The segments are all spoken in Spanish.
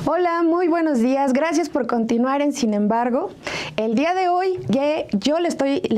Hola, muy buenos días. Gracias por continuar en Sin embargo. El día de hoy yo les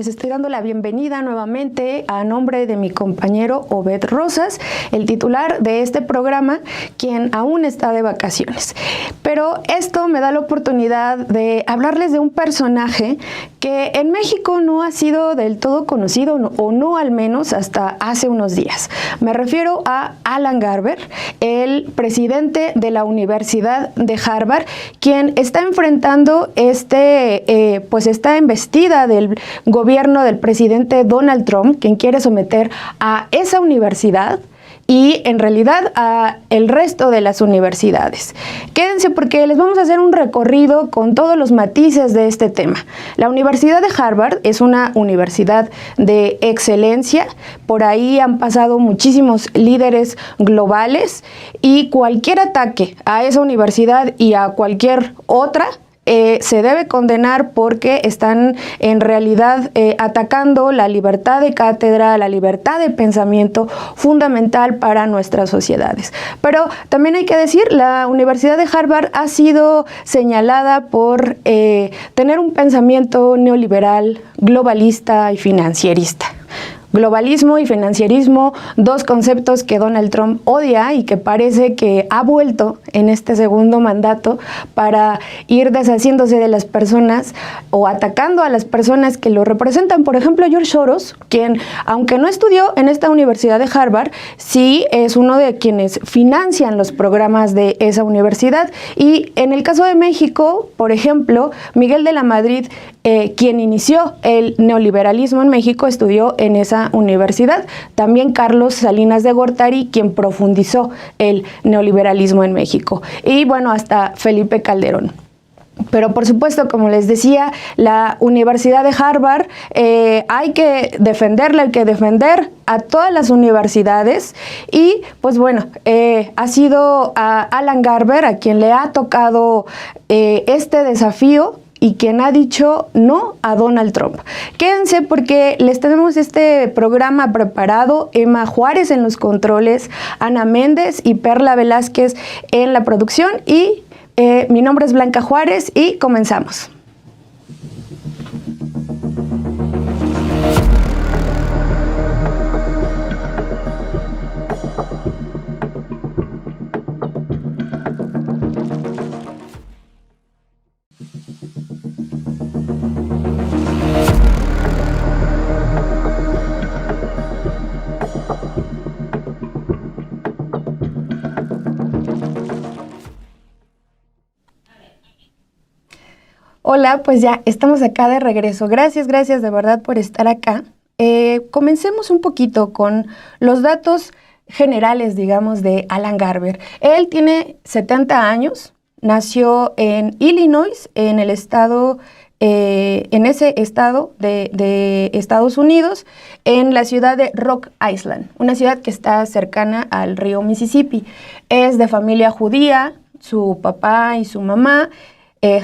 estoy dando la bienvenida nuevamente a nombre de mi compañero Obed Rosas, el titular de este programa, quien aún está de vacaciones. Pero esto me da la oportunidad de hablarles de un personaje que en México no ha sido del todo conocido, o no al menos hasta hace unos días. Me refiero a Alan Garber, el presidente de la Universidad de Harvard, quien está enfrentando esta embestida del gobierno del presidente Donald Trump, quien quiere someter a esa universidad y en realidad a el resto de las universidades. Quédense porque les vamos a hacer un recorrido con todos los matices de este tema. La Universidad de Harvard es una universidad de excelencia, por ahí han pasado muchísimos líderes globales y cualquier ataque a esa universidad y a cualquier otra se debe condenar porque están en realidad atacando la libertad de cátedra, la libertad de pensamiento fundamental para nuestras sociedades. Pero también hay que decir, la Universidad de Harvard ha sido señalada por tener un pensamiento neoliberal, globalista y financierista. Globalismo y financierismo, dos conceptos que Donald Trump odia y que parece que ha vuelto en este segundo mandato para ir deshaciéndose de las personas o atacando a las personas que lo representan. Por ejemplo, George Soros, quien, aunque no estudió en esta Universidad de Harvard, sí es uno de quienes financian los programas de esa universidad. Y en el caso de México, por ejemplo, Miguel de la Madrid, quien inició el neoliberalismo en México, estudió en esa universidad. También Carlos Salinas de Gortari, quien profundizó el neoliberalismo en México. Y bueno, hasta Felipe Calderón. Pero por supuesto, como les decía, la Universidad de Harvard hay que defenderla, hay que defender a todas las universidades y pues bueno, ha sido a Alan Garber a quien le ha tocado este desafío y quien ha dicho no a Donald Trump. Quédense porque les tenemos este programa preparado. Emma Juárez en los controles, Ana Méndez y Perla Velázquez en la producción y mi nombre es Blanca Juárez y comenzamos. Hola, pues ya estamos acá de regreso. Gracias de verdad por estar acá. Comencemos un poquito con los datos generales, digamos, de Alan Garber. Él tiene 70 años, nació en Illinois, en el estado, en ese estado de Estados Unidos, en la ciudad de Rock Island, una ciudad que está cercana al río Mississippi. Es de familia judía, su papá y su mamá,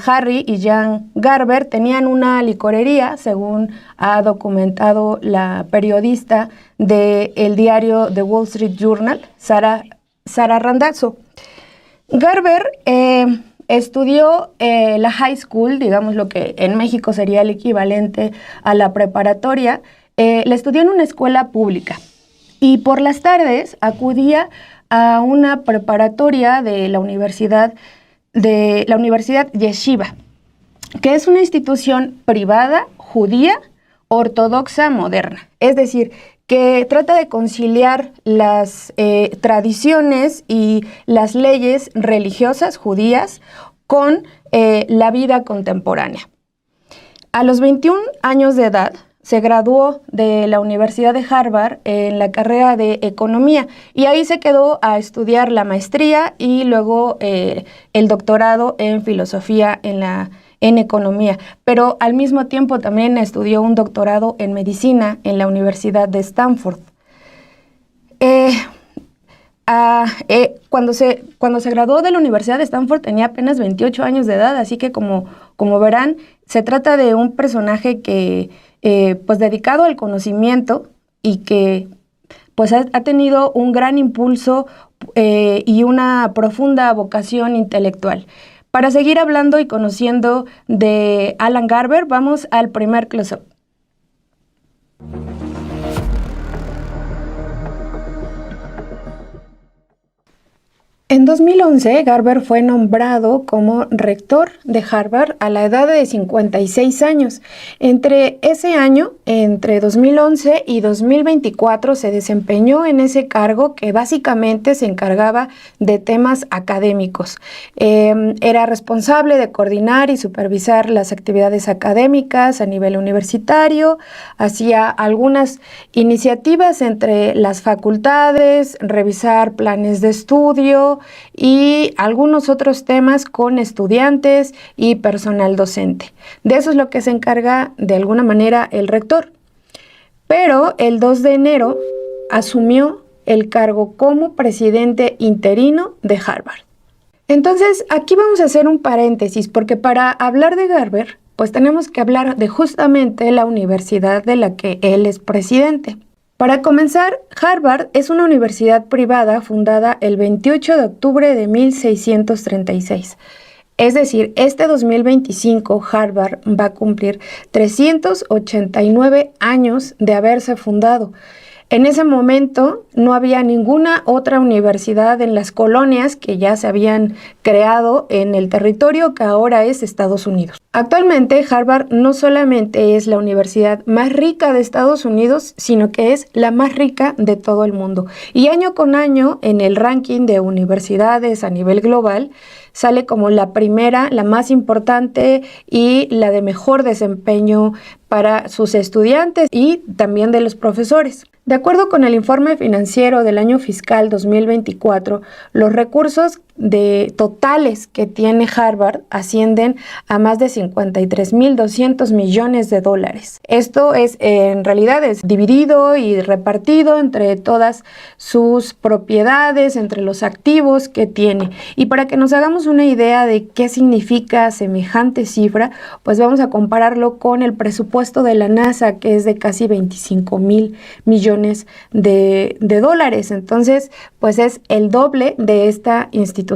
Harry y Jan Garber, tenían una licorería, según ha documentado la periodista del diario The Wall Street Journal, Sara Randazzo. Garber estudió la high school, digamos lo que en México sería el equivalente a la preparatoria, la estudió en una escuela pública y por las tardes acudía a una preparatoria de la Universidad Yeshiva, que es una institución privada, judía, ortodoxa, moderna. Es decir, que trata de conciliar las tradiciones y las leyes religiosas judías con la vida contemporánea. A los 21 años de edad, se graduó de la Universidad de Harvard en la carrera de Economía y ahí se quedó a estudiar la maestría y luego el doctorado en Filosofía en Economía. Pero al mismo tiempo también estudió un doctorado en Medicina en la Universidad de Stanford. Cuando se graduó de la Universidad de Stanford tenía apenas 28 años de edad, así que como verán, se trata de un personaje que pues dedicado al conocimiento y que pues ha tenido un gran impulso y una profunda vocación intelectual. Para seguir hablando y conociendo de Alan Garber, vamos al primer close-up. En 2011, Garber fue nombrado como rector de Harvard a la edad de 56 años. Entre ese año, entre 2011 y 2024, se desempeñó en ese cargo que básicamente se encargaba de temas académicos. Era responsable de coordinar y supervisar las actividades académicas a nivel universitario, hacía algunas iniciativas entre las facultades, revisar planes de estudio, y algunos otros temas con estudiantes y personal docente. De eso es lo que se encarga de alguna manera el rector. Pero el 2 de enero asumió el cargo como presidente interino de Harvard. Entonces, aquí vamos a hacer un paréntesis, porque para hablar de Garber, pues tenemos que hablar de justamente la universidad de la que él es presidente. Para comenzar, Harvard es una universidad privada fundada el 28 de octubre de 1636. Es decir, este 2025 Harvard va a cumplir 389 años de haberse fundado. En ese momento no había ninguna otra universidad en las colonias que ya se habían creado en el territorio que ahora es Estados Unidos. Actualmente Harvard no solamente es la universidad más rica de Estados Unidos, sino que es la más rica de todo el mundo. Y año con año en el ranking de universidades a nivel global sale como la primera, la más importante y la de mejor desempeño para sus estudiantes y también de los profesores. De acuerdo con el informe financiero del año fiscal 2024, los recursos totales que tiene Harvard ascienden a más de 53.200 millones de dólares. Esto es, en realidad, es dividido y repartido entre todas sus propiedades, entre los activos que tiene. Y para que nos hagamos una idea de qué significa semejante cifra, pues vamos a compararlo con el presupuesto de la NASA, que es de casi 25.000 millones de dólares. Entonces, pues es el doble de esta institución.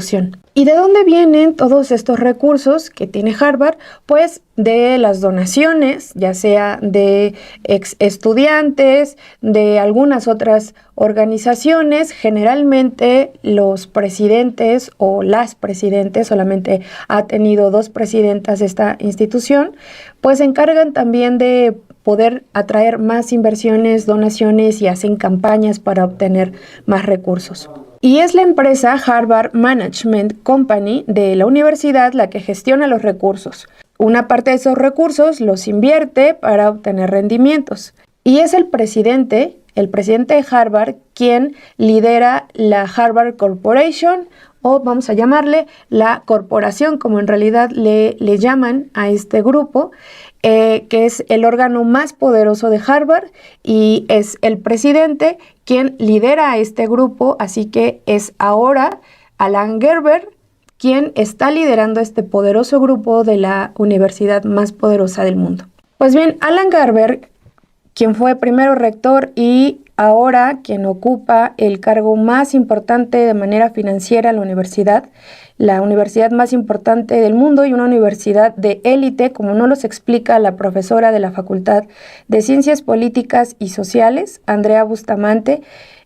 ¿Y de dónde vienen todos estos recursos que tiene Harvard? Pues de las donaciones, ya sea de ex estudiantes, de algunas otras organizaciones. Generalmente los presidentes o las presidentes, solamente ha tenido 2 presidentas esta institución, pues se encargan también de poder atraer más inversiones, donaciones y hacen campañas para obtener más recursos. Y es la empresa Harvard Management Company de la universidad la que gestiona los recursos. Una parte de esos recursos los invierte para obtener rendimientos. Y es el presidente de Harvard, quien lidera la Harvard Corporation, o vamos a llamarle la corporación, como en realidad le llaman a este grupo, que es el órgano más poderoso de Harvard y es el presidente quien lidera a este grupo, así que es ahora Alan Garber quien está liderando este poderoso grupo de la universidad más poderosa del mundo. Pues bien, Alan Garber, quien fue primero rector y ahora quien ocupa el cargo más importante de manera financiera en la universidad más importante del mundo y una universidad de élite, como nos los explica la profesora de la Facultad de Ciencias Políticas y Sociales, Andrea Bustamante.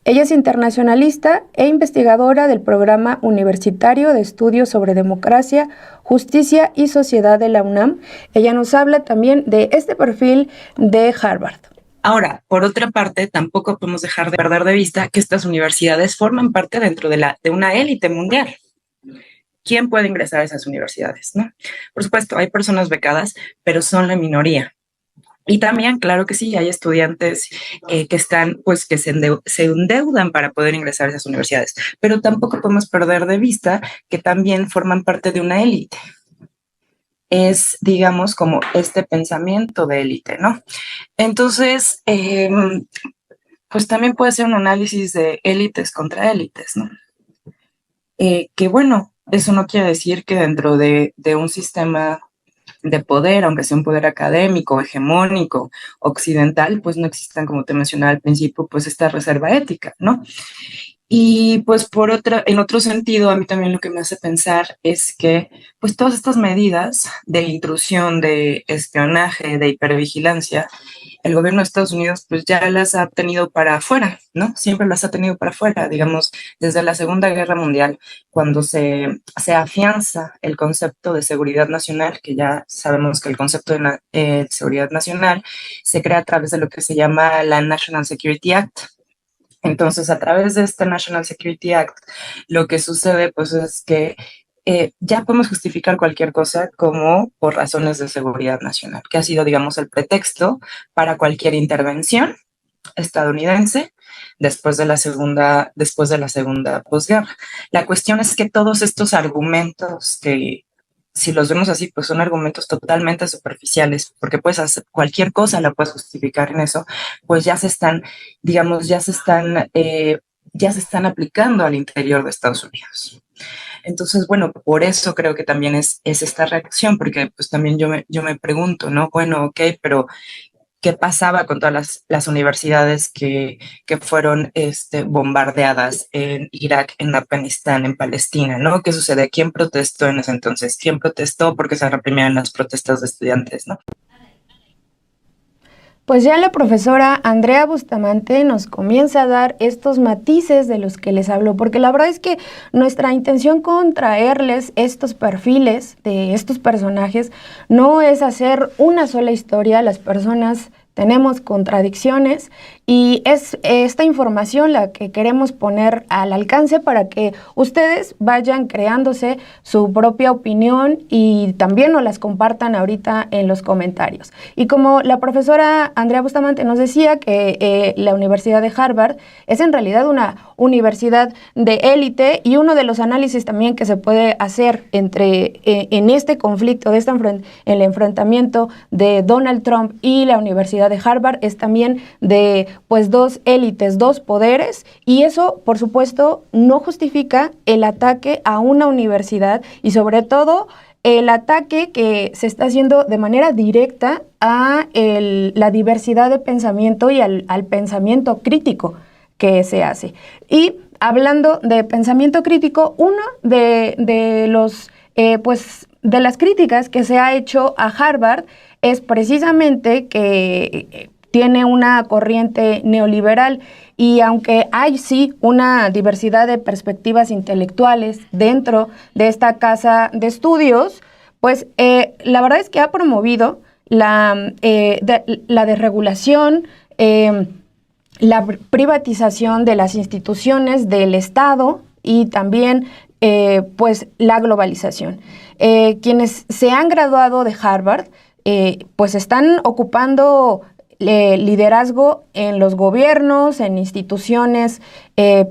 Ella es internacionalista e investigadora del Programa Universitario de Estudios sobre Democracia, Justicia y Sociedad de la UNAM. Ella nos habla también de este perfil de Harvard. Ahora, por otra parte, tampoco podemos dejar de perder de vista que estas universidades forman parte dentro de una élite mundial. ¿Quién puede ingresar a esas universidades, no? Por supuesto, hay personas becadas, pero son la minoría. Y también, claro que sí, hay estudiantes que están, pues, que se endeudan para poder ingresar a esas universidades. Pero tampoco podemos perder de vista que también forman parte de una élite. Es, digamos, como este pensamiento de élite, ¿no? Entonces, pues también puede ser un análisis de élites contra élites, ¿no? Que bueno, eso no quiere decir que dentro de un sistema de poder, aunque sea un poder académico, hegemónico, occidental, pues no existan, como te mencionaba al principio, pues esta reserva ética, ¿no? Y pues en otro sentido, a mí también lo que me hace pensar es que pues todas estas medidas de intrusión, de espionaje, de hipervigilancia, el gobierno de Estados Unidos pues ya las ha tenido para afuera, ¿no? Siempre las ha tenido para afuera, digamos, desde la Segunda Guerra Mundial, cuando se afianza el concepto de seguridad nacional, que ya sabemos que el concepto de seguridad nacional se crea a través de lo que se llama la National Security Act. Entonces, a través de este National Security Act, lo que sucede pues es que ya podemos justificar cualquier cosa como por razones de seguridad nacional, que ha sido, digamos, el pretexto para cualquier intervención estadounidense después de la segunda posguerra. La cuestión es que todos estos argumentos que si los vemos así, pues son argumentos totalmente superficiales, porque puedes hacer cualquier cosa, la puedes justificar en eso, pues ya se están, digamos, ya se están aplicando al interior de Estados Unidos. Entonces, bueno, por eso creo que también es esta reacción, porque pues también yo me pregunto, ¿no? Bueno, ok, pero ¿qué pasaba con todas las universidades que fueron bombardeadas en Irak, en Afganistán, en Palestina, ¿no? ¿Qué sucede? ¿Quién protestó en ese entonces? ¿Quién protestó porque se reprimían las protestas de estudiantes, ¿no? Pues ya la profesora Andrea Bustamante nos comienza a dar estos matices de los que les hablo, porque la verdad es que nuestra intención con traerles estos perfiles de estos personajes no es hacer una sola historia. Las personas tenemos contradicciones y es esta información la que queremos poner al alcance para que ustedes vayan creándose su propia opinión y también nos las compartan ahorita en los comentarios. Y como la profesora Andrea Bustamante nos decía que la Universidad de Harvard es en realidad una universidad de élite, y uno de los análisis también que se puede hacer en este conflicto, el enfrentamiento de Donald Trump y la Universidad de Harvard, es también de pues dos élites, dos poderes, y eso por supuesto no justifica el ataque a una universidad y sobre todo el ataque que se está haciendo de manera directa a la diversidad de pensamiento y al pensamiento crítico que se hace. Y hablando de pensamiento crítico, uno de las críticas que se ha hecho a Harvard es precisamente que tiene una corriente neoliberal, y aunque hay sí una diversidad de perspectivas intelectuales dentro de esta casa de estudios, pues la verdad es que ha promovido la desregulación, la privatización de las instituciones del Estado y también pues la globalización. Quienes se han graduado de Harvard pues están ocupando liderazgo en los gobiernos, en instituciones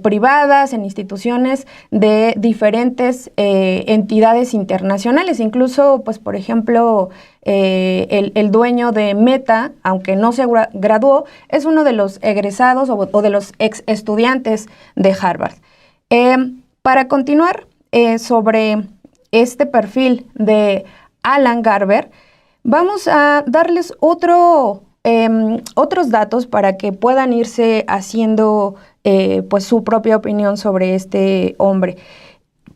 privadas, en instituciones de diferentes entidades internacionales. Incluso, pues, por ejemplo, el dueño de Meta, aunque no se graduó, es uno de los egresados o de los ex estudiantes de Harvard. Para continuar sobre este perfil de Alan Garber, vamos a darles otros datos para que puedan irse haciendo pues su propia opinión sobre este hombre.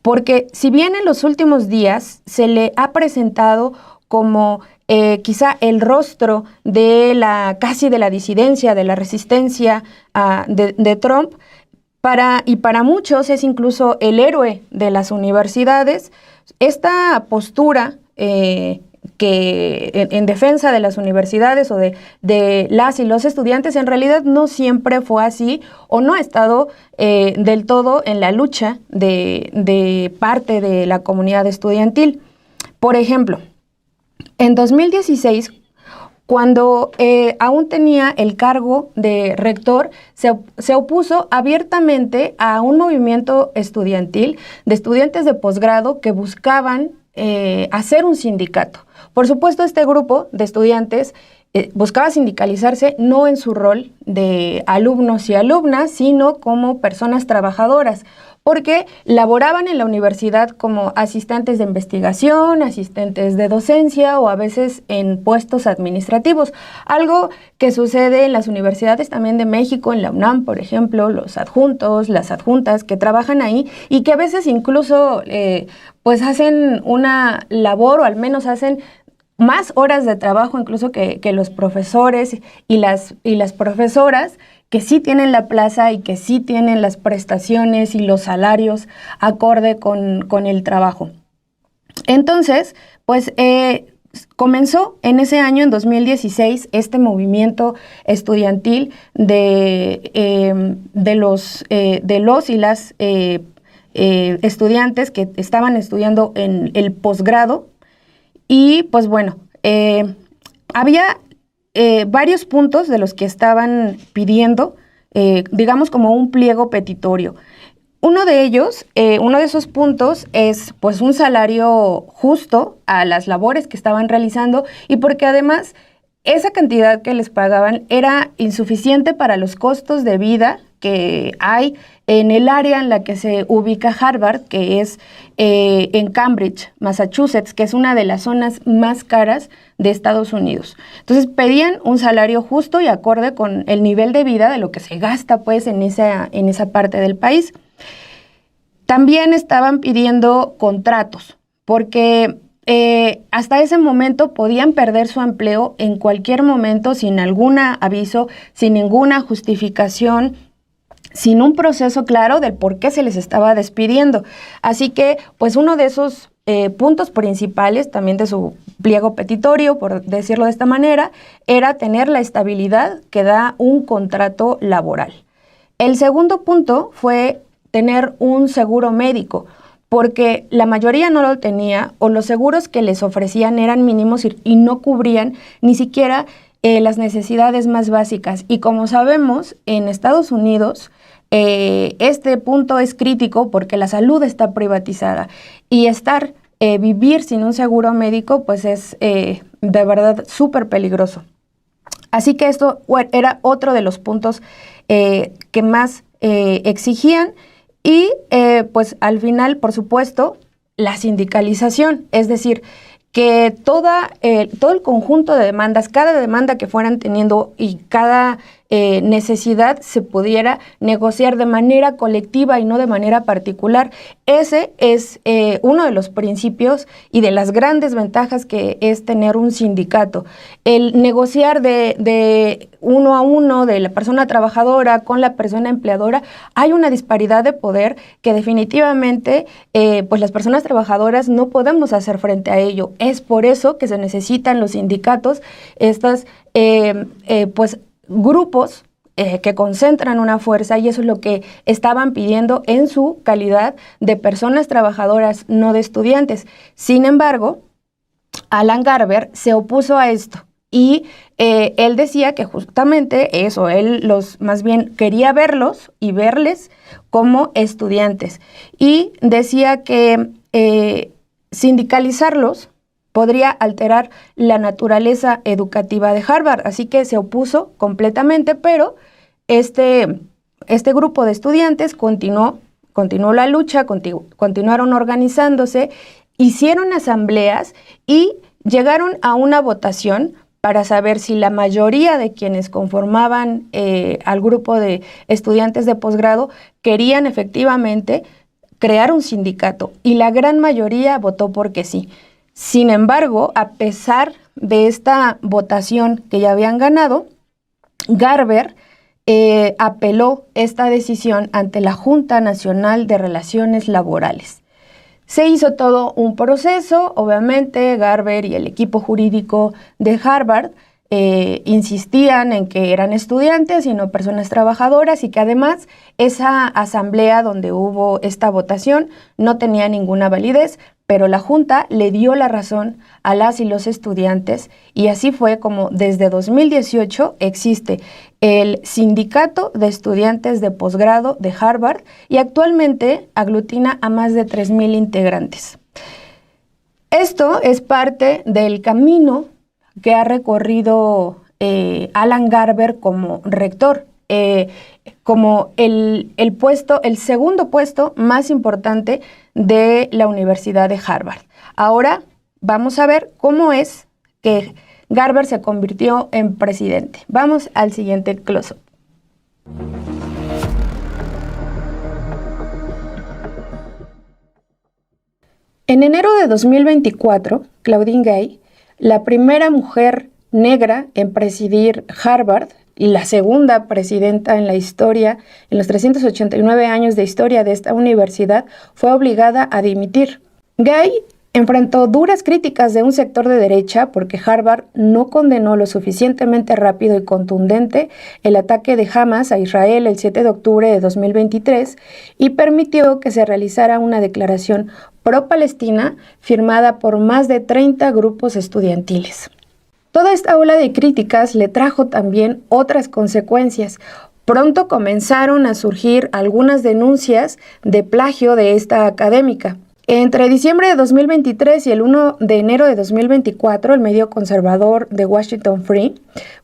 Porque si bien en los últimos días se le ha presentado como quizá el rostro de casi de la disidencia, de la resistencia de Trump, para muchos es incluso el héroe de las universidades, esta postura que en defensa de las universidades o de las y los estudiantes en realidad no siempre fue así, o no ha estado del todo en la lucha de parte de la comunidad estudiantil. Por ejemplo, en 2016, cuando aún tenía el cargo de rector, se opuso abiertamente a un movimiento estudiantil de estudiantes de posgrado que buscaban hacer un sindicato. Por supuesto, este grupo de estudiantes buscaba sindicalizarse no en su rol de alumnos y alumnas, sino como personas trabajadoras, porque laboraban en la universidad como asistentes de investigación, asistentes de docencia o a veces en puestos administrativos. Algo que sucede en las universidades también de México, en la UNAM, por ejemplo, los adjuntos, las adjuntas que trabajan ahí y que a veces incluso pues hacen una labor o al menos hacen más horas de trabajo incluso que los profesores y las profesoras que sí tienen la plaza y que sí tienen las prestaciones y los salarios acorde con el trabajo. Entonces, pues comenzó en ese año, en 2016, este movimiento estudiantil de los y las estudiantes que estaban estudiando en el posgrado. Y pues bueno, había varios puntos de los que estaban pidiendo, digamos como un pliego petitorio. Uno de ellos, uno de esos puntos es pues un salario justo a las labores que estaban realizando y porque además esa cantidad que les pagaban era insuficiente para los costos de vida que hay en el área en la que se ubica Harvard, que es en Cambridge, Massachusetts, que es una de las zonas más caras de Estados Unidos. Entonces pedían un salario justo y acorde con el nivel de vida de lo que se gasta pues en esa parte del país. También estaban pidiendo contratos, porque hasta ese momento podían perder su empleo en cualquier momento sin algún aviso, sin ninguna justificación, sin un proceso claro del por qué se les estaba despidiendo. Así que, pues uno de esos puntos principales también de su pliego petitorio, por decirlo de esta manera, era tener la estabilidad que da un contrato laboral. El segundo punto fue tener un seguro médico, porque la mayoría no lo tenía o los seguros que les ofrecían eran mínimos y no cubrían ni siquiera las necesidades más básicas. Y como sabemos, en Estados Unidos este punto es crítico porque la salud está privatizada y vivir sin un seguro médico pues es de verdad súper peligroso. Así que esto era otro de los puntos que más exigían. Y pues al final, por supuesto, la sindicalización, es decir, que todo el conjunto de demandas, cada demanda que fueran teniendo y cada necesidad se pudiera negociar de manera colectiva y no de manera particular. Ese es uno de los principios y de las grandes ventajas que es tener un sindicato. El negociar de uno a uno de la persona trabajadora con la persona empleadora, hay una disparidad de poder que definitivamente pues las personas trabajadoras no podemos hacer frente a ello. Es por eso que se necesitan los sindicatos, estas pues grupos que concentran una fuerza, y eso es lo que estaban pidiendo en su calidad de personas trabajadoras, no de estudiantes. Sin embargo, Alan Garber se opuso a esto y él decía que justamente eso, él más bien quería verlos y verles como estudiantes, y decía que sindicalizarlos podría alterar la naturaleza educativa de Harvard, así que se opuso completamente, pero este grupo de estudiantes continuó la lucha, continuaron organizándose, hicieron asambleas y llegaron a una votación para saber si la mayoría de quienes conformaban al grupo de estudiantes de posgrado querían efectivamente crear un sindicato, y la gran mayoría votó porque sí. Sin embargo, a pesar de esta votación que ya habían ganado, Garber apeló esta decisión ante la Junta Nacional de Relaciones Laborales. Se hizo todo un proceso, obviamente Garber y el equipo jurídico de Harvard insistían en que eran estudiantes y no personas trabajadoras, y que además esa asamblea donde hubo esta votación no tenía ninguna validez, pero la Junta le dio la razón a las y los estudiantes, y así fue como desde 2018 existe el Sindicato de Estudiantes de Posgrado de Harvard, y actualmente aglutina a más de 3,000 integrantes. Esto es parte del camino que ha recorrido Alan Garber como rector. como el segundo puesto más importante de la Universidad de Harvard. Ahora vamos a ver cómo es que Garber se convirtió en presidente. Vamos al siguiente close-up. En enero de 2024, Claudine Gay, la primera mujer negra en presidir Harvard y la segunda presidenta en la historia, en los 389 años de historia de esta universidad, fue obligada a dimitir. Gay enfrentó duras críticas de un sector de derecha porque Harvard no condenó lo suficientemente rápido y contundente el ataque de Hamas a Israel el 7 de octubre de 2023 y permitió que se realizara una declaración pro-Palestina firmada por más de 30 grupos estudiantiles. Toda esta ola de críticas le trajo también otras consecuencias. Pronto comenzaron a surgir algunas denuncias de plagio de esta académica. Entre diciembre de 2023 y el 1 de enero de 2024, el medio conservador The Washington Free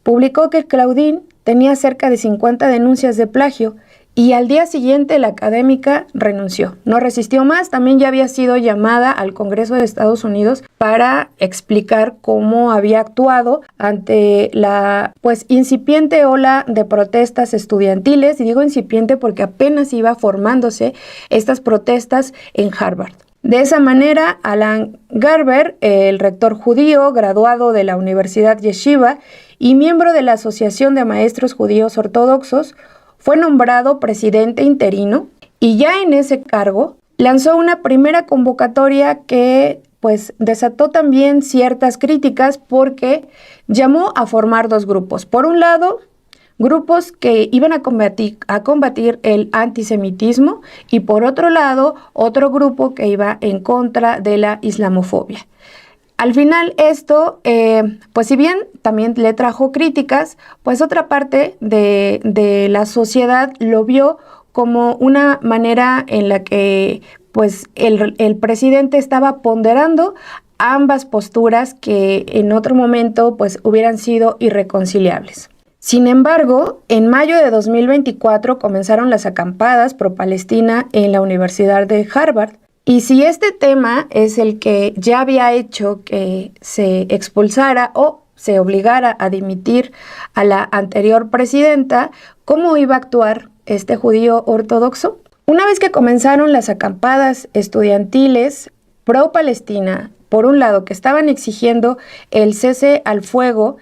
publicó que Claudine tenía cerca de 50 denuncias de plagio y al día siguiente la académica renunció. No resistió más, también ya había sido llamada al Congreso de Estados Unidos para explicar cómo había actuado ante la incipiente ola de protestas estudiantiles, y digo incipiente porque apenas iba formándose estas protestas en Harvard. De esa manera, Alan Garber, el rector judío graduado de la Universidad Yeshiva y miembro de la Asociación de Maestros Judíos Ortodoxos, fue nombrado presidente interino y ya en ese cargo lanzó una primera convocatoria que desató también ciertas críticas porque llamó a formar dos grupos. Por un lado, grupos que iban a combatir el antisemitismo y por otro lado, otro grupo que iba en contra de la islamofobia. Al final esto, si bien también le trajo críticas, otra parte de la sociedad lo vio como una manera en la que el presidente estaba ponderando ambas posturas que en otro momento hubieran sido irreconciliables. Sin embargo, en mayo de 2024 comenzaron las acampadas pro-Palestina en la Universidad de Harvard. Y si este tema es el que ya había hecho que se expulsara o se obligara a dimitir a la anterior presidenta, ¿cómo iba a actuar este judío ortodoxo? Una vez que comenzaron las acampadas estudiantiles pro-Palestina, por un lado, que estaban exigiendo el cese al fuego,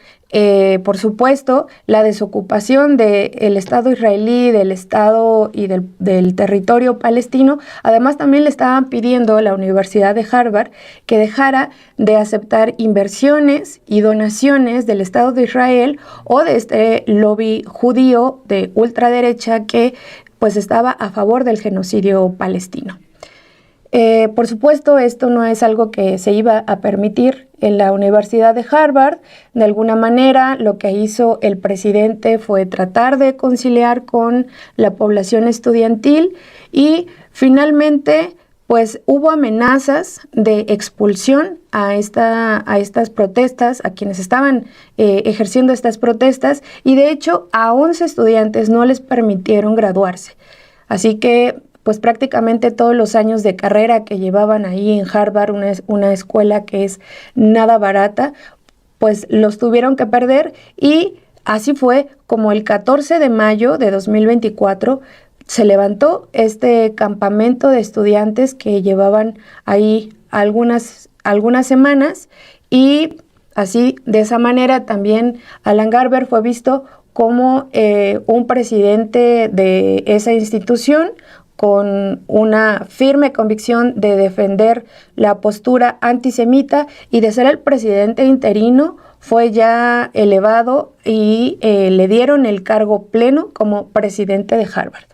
por supuesto, la desocupación del Estado israelí, del Estado y del territorio palestino. Además, también le estaban pidiendo a la Universidad de Harvard que dejara de aceptar inversiones y donaciones del Estado de Israel o de este lobby judío de ultraderecha que estaba a favor del genocidio palestino. Por supuesto, esto no es algo que se iba a permitir en la Universidad de Harvard. De alguna manera, lo que hizo el presidente fue tratar de conciliar con la población estudiantil y finalmente, hubo amenazas de expulsión a estas protestas, a quienes estaban ejerciendo estas protestas, y de hecho a 11 estudiantes no les permitieron graduarse. Así que prácticamente todos los años de carrera que llevaban ahí en Harvard, una escuela que es nada barata, los tuvieron que perder, y así fue como el 14 de mayo de 2024 se levantó este campamento de estudiantes que llevaban ahí algunas semanas, y así de esa manera también Alan Garber fue visto como un presidente de esa institución, con una firme convicción de defender la postura antisemita, y de ser el presidente interino fue ya elevado y le dieron el cargo pleno como presidente de Harvard.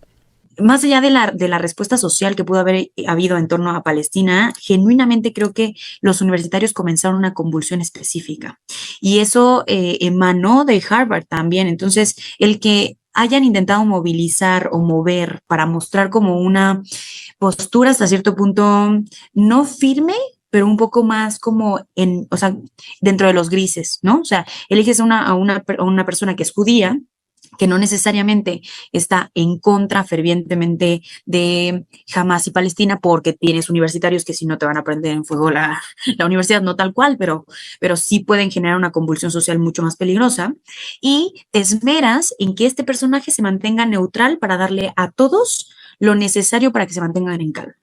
Más allá de la respuesta social que pudo haber habido en torno a Palestina, genuinamente creo que los universitarios comenzaron una convulsión específica, y eso emanó de Harvard también. Entonces, el que hayan intentado movilizar o mover para mostrar como una postura hasta cierto punto no firme, pero un poco más como dentro de los grises, ¿no? O sea, eliges a una persona que es judía, que no necesariamente está en contra fervientemente de Hamas y Palestina, porque tienes universitarios que si no te van a prender en fuego la universidad, no tal cual, pero sí pueden generar una convulsión social mucho más peligrosa, y te esmeras en que este personaje se mantenga neutral para darle a todos lo necesario para que se mantengan en calma.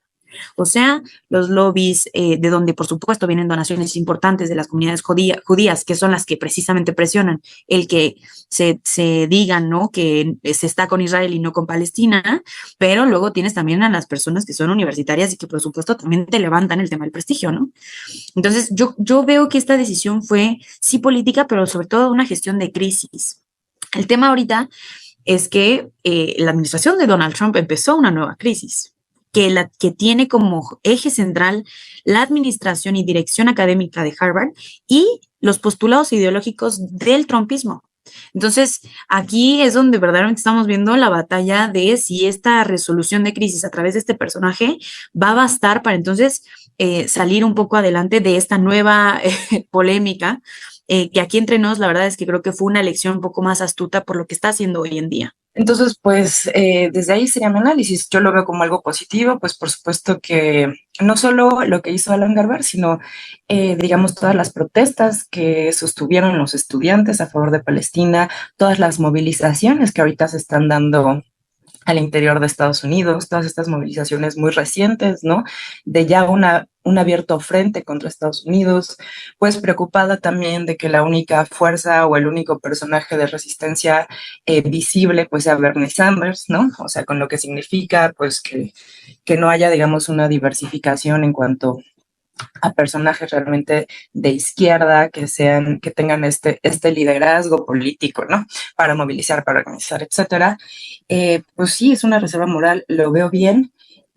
O sea, los lobbies de donde, por supuesto, vienen donaciones importantes de las comunidades judías, que son las que precisamente presionan el que se digan, ¿no?, que se está con Israel y no con Palestina, pero luego tienes también a las personas que son universitarias y que, por supuesto, también te levantan el tema del prestigio, ¿no? Entonces, yo veo que esta decisión fue, sí, política, pero sobre todo una gestión de crisis. El tema ahorita es que la administración de Donald Trump empezó una nueva crisis que tiene como eje central la administración y dirección académica de Harvard y los postulados ideológicos del trumpismo. Entonces, aquí es donde verdaderamente estamos viendo la batalla de si esta resolución de crisis a través de este personaje va a bastar para entonces salir un poco adelante de esta nueva polémica, que aquí entre nos, la verdad es que creo que fue una elección un poco más astuta por lo que está haciendo hoy en día. Entonces, pues desde ahí sería mi análisis. Yo lo veo como algo positivo, pues por supuesto que no solo lo que hizo Alan Garber, sino, digamos, todas las protestas que sostuvieron los estudiantes a favor de Palestina, todas las movilizaciones que ahorita se están dando al interior de Estados Unidos, todas estas movilizaciones muy recientes, ¿no? De ya un abierto frente contra Estados Unidos, pues preocupada también de que la única fuerza o el único personaje de resistencia visible, pues sea Bernie Sanders, ¿no? O sea, con lo que significa, pues, que no haya, digamos, una diversificación en cuanto a personajes realmente de izquierda que tengan este liderazgo político, ¿no? Para movilizar, para organizar, etcétera. Pues sí, es una reserva moral, lo veo bien,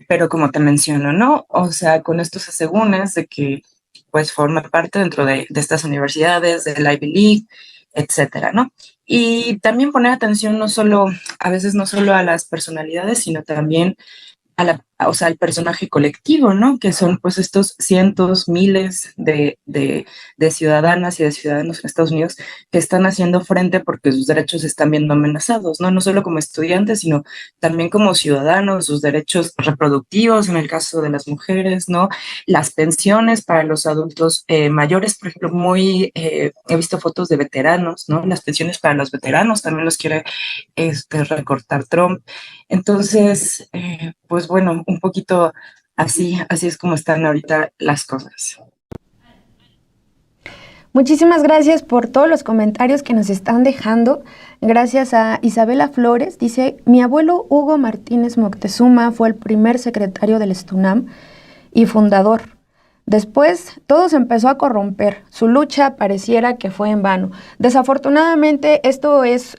pero como te menciono, ¿no? O sea, con estos asegúnes de que pues forma parte dentro de estas universidades, del Ivy League, etcétera, ¿no? Y también poner atención a veces no solo a las personalidades, sino también o sea, al personaje colectivo, ¿no? Que son pues estos cientos, miles de ciudadanas y de ciudadanos en Estados Unidos que están haciendo frente porque sus derechos se están viendo amenazados, ¿no? No solo como estudiantes, sino también como ciudadanos, sus derechos reproductivos en el caso de las mujeres, ¿no? Las pensiones para los adultos mayores, por ejemplo, he visto fotos de veteranos, ¿no? Las pensiones para los veteranos también los quiere recortar Trump. Entonces, pues bueno, un poquito así es como están ahorita las cosas. Muchísimas gracias por todos los comentarios que nos están dejando. Gracias a Isabela Flores. Dice, mi abuelo Hugo Martínez Moctezuma fue el primer secretario del STUNAM y fundador. Después, todo se empezó a corromper. Su lucha pareciera que fue en vano. Desafortunadamente, esto es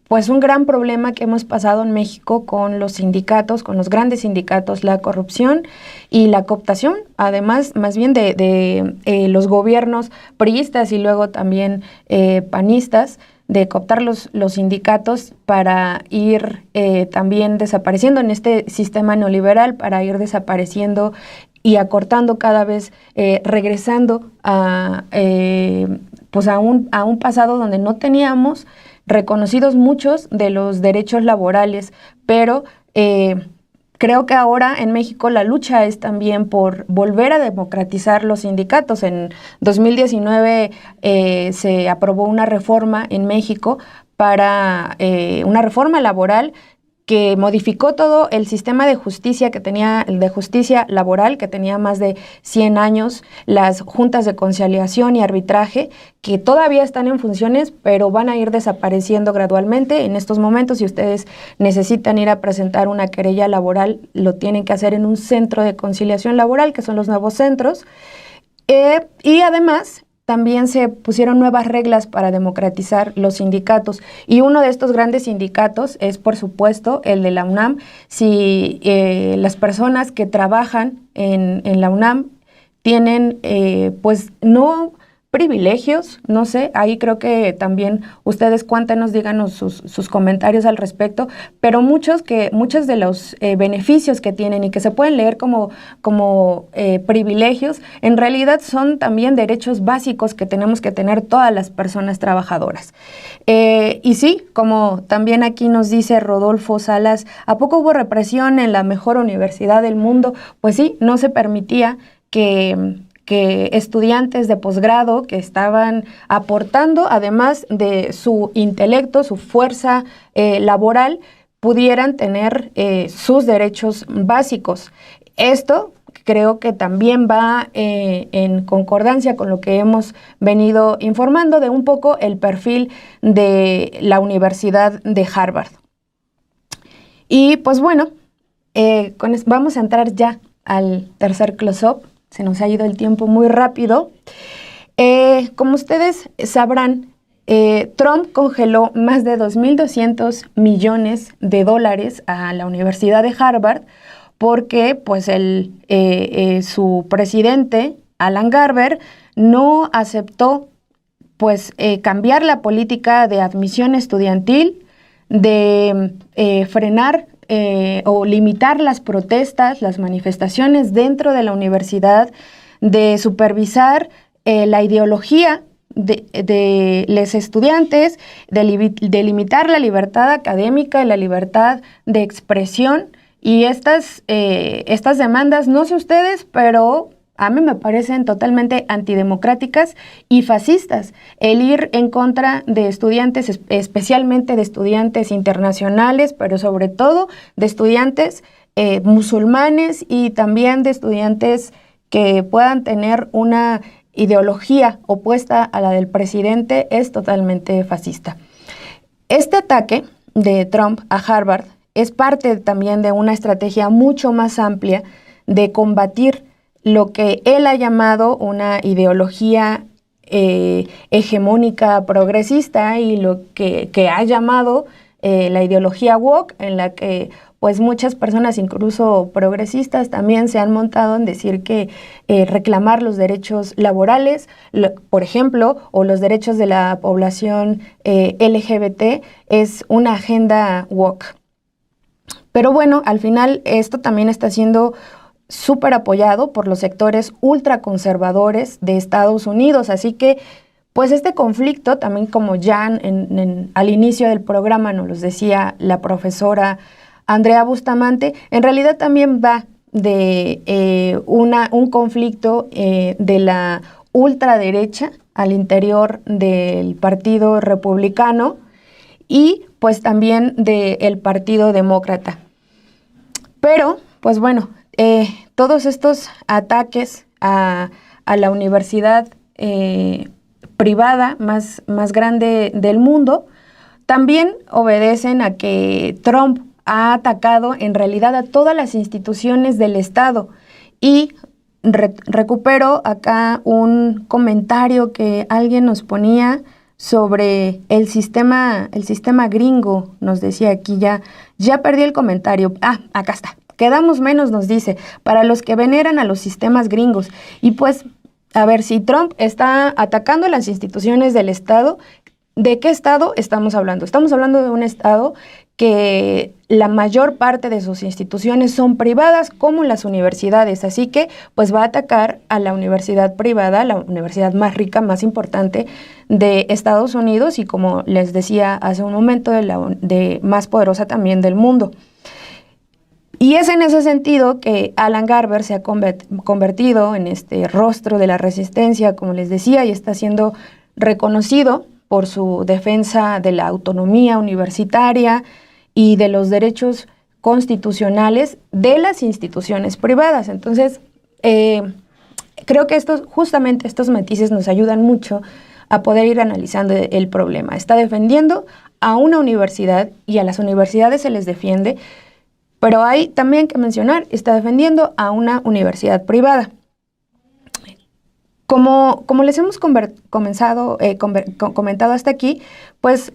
pues un gran problema que hemos pasado en México con los sindicatos, con los grandes sindicatos, la corrupción y la cooptación, además más bien de los gobiernos priistas y luego también panistas, de cooptar los sindicatos para ir también desapareciendo en este sistema neoliberal, para ir desapareciendo y acortando cada vez, regresando pues a un pasado donde no teníamos reconocidos muchos de los derechos laborales, pero creo que ahora en México la lucha es también por volver a democratizar los sindicatos. En 2019 se aprobó una reforma en México para una reforma laboral que modificó todo el sistema de justicia laboral, que tenía más de 100 años, las juntas de conciliación y arbitraje, que todavía están en funciones, pero van a ir desapareciendo gradualmente. En estos momentos, si ustedes necesitan ir a presentar una querella laboral, lo tienen que hacer en un centro de conciliación laboral, que son los nuevos centros. Y además, también se pusieron nuevas reglas para democratizar los sindicatos. Y uno de estos grandes sindicatos es, por supuesto, el de la UNAM. Si las personas que trabajan en la UNAM tienen, pues no privilegios, no sé, ahí creo que también ustedes cuéntenos, díganos sus comentarios al respecto, pero muchos de los beneficios que tienen y que se pueden leer como privilegios, en realidad son también derechos básicos que tenemos que tener todas las personas trabajadoras. Y sí, como también aquí nos dice Rodolfo Salas, ¿a poco hubo represión en la mejor universidad del mundo? Pues sí, no se permitía que estudiantes de posgrado que estaban aportando, además de su intelecto, su fuerza laboral, pudieran tener sus derechos básicos. Esto creo que también va en concordancia con lo que hemos venido informando de un poco el perfil de la Universidad de Harvard. Y pues bueno, vamos a entrar ya al tercer close-up. Se nos ha ido el tiempo muy rápido. Como ustedes sabrán, Trump congeló más de 2.200 millones de dólares a la Universidad de Harvard porque pues su presidente, Alan Garber, no aceptó pues, cambiar la política de admisión estudiantil, de frenar o limitar las protestas, las manifestaciones dentro de la universidad, de supervisar la ideología de los estudiantes, de limitar la libertad académica y la libertad de expresión. Y estas demandas, no sé ustedes, pero a mí me parecen totalmente antidemocráticas y fascistas. El ir en contra de estudiantes, especialmente de estudiantes internacionales, pero sobre todo de estudiantes musulmanes y también de estudiantes que puedan tener una ideología opuesta a la del presidente, es totalmente fascista. Este ataque de Trump a Harvard es parte también de una estrategia mucho más amplia de combatir lo que él ha llamado una ideología hegemónica progresista y lo que ha llamado la ideología woke, en la que pues muchas personas, incluso progresistas, también se han montado en decir que reclamar los derechos laborales, por ejemplo, o los derechos de la población LGBT es una agenda woke. Pero bueno, al final esto también está siendo súper apoyado por los sectores ultraconservadores de Estados Unidos. Así que, pues este conflicto, también como ya al inicio del programa nos los decía la profesora Andrea Bustamante, en realidad también va de un conflicto de la ultraderecha al interior del Partido Republicano y pues también del Partido Demócrata. Pero, pues bueno, todos estos ataques a la universidad privada más grande del mundo también obedecen a que Trump ha atacado en realidad a todas las instituciones del Estado. Y recupero acá un comentario que alguien nos ponía sobre el sistema gringo. Nos decía aquí, ya perdí el comentario. Acá está. Quedamos menos, nos dice, para los que veneran a los sistemas gringos. Y pues, a ver, si Trump está atacando las instituciones del Estado, ¿de qué Estado estamos hablando? Estamos hablando de un Estado que la mayor parte de sus instituciones son privadas, como las universidades. Así que, pues va a atacar a la universidad privada, la universidad más rica, más importante de Estados Unidos y, como les decía hace un momento, de más poderosa también del mundo. Y es en ese sentido que Alan Garber se ha convertido en este rostro de la resistencia, como les decía, y está siendo reconocido por su defensa de la autonomía universitaria y de los derechos constitucionales de las instituciones privadas. Entonces, creo que justamente estos matices nos ayudan mucho a poder ir analizando el problema. Está defendiendo a una universidad y a las universidades se les defiende, pero hay también que mencionar, está defendiendo a una universidad privada. Como les hemos comentado hasta aquí, pues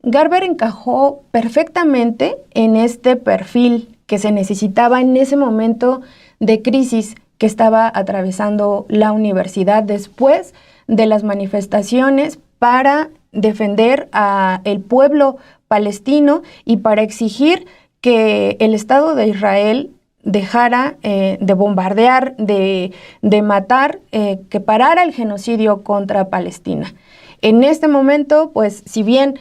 Garber encajó perfectamente en este perfil que se necesitaba en ese momento de crisis que estaba atravesando la universidad después de las manifestaciones para defender al pueblo palestino y para exigir que el Estado de Israel dejara de bombardear, de matar, que parara el genocidio contra Palestina. En este momento, pues, si bien